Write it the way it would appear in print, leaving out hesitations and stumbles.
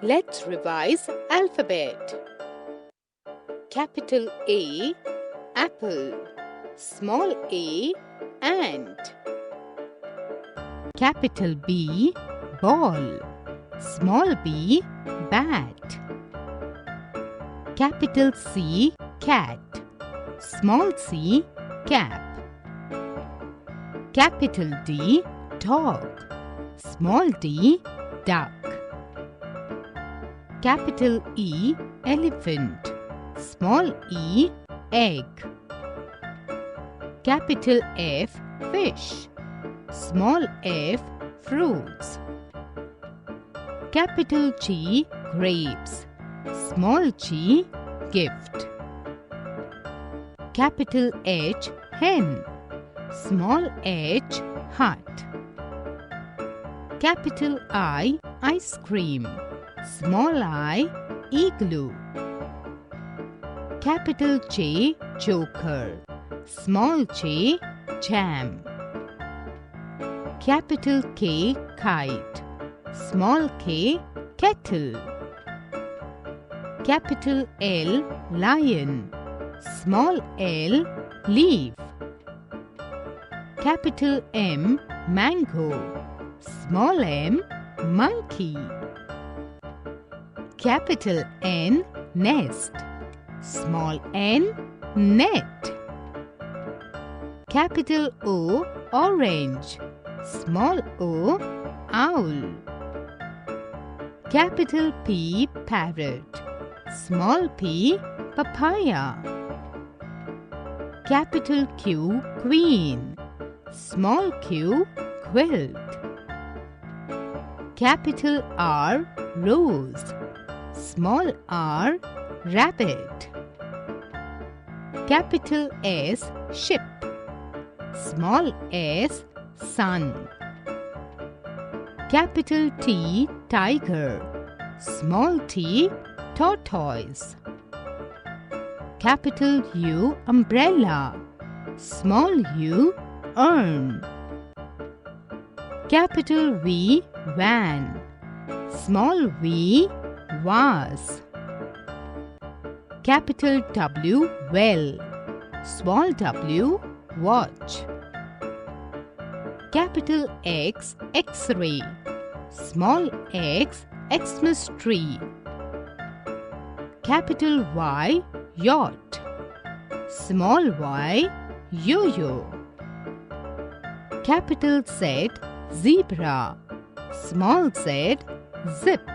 Let's revise alphabet. Capital A, apple. Small a, ant. Capital B, ball. Small b, bat. Capital C, cat. Small c, cap. Capital D, dog. Small d, duck. Capital E, elephant. Small e, egg. Capital F, fish. Small f, fruits. Capital G, grapes. Small g, gift. Capital H, hen. Small h, hut. Capital I, ice cream. Small I, igloo. Capital J, joker. Small j, jam. Capital K, kite. Small k, kettle. Capital L, lion. Small l, leaf. Capital M, mango. Small m, monkey. Capital N, nest. Small n, net. Capital O, orange. Small o, owl. Capital P, parrot. Small p, papaya. Capital Q, queen. Small q, quilt. Capital R, rose. Small r, rabbit. Capital S, ship. Small s, sun. Capital T, tiger. Small t, tortoise. Capital U, umbrella. Small u, urn. Capital V, van. Small v, vase. Capital W, well. Small w, watch. Capital X, X-ray. Small x, Xmas tree. Capital Y, yacht. Small y, yo-yo. Capital Z, zebra. Small z, zip.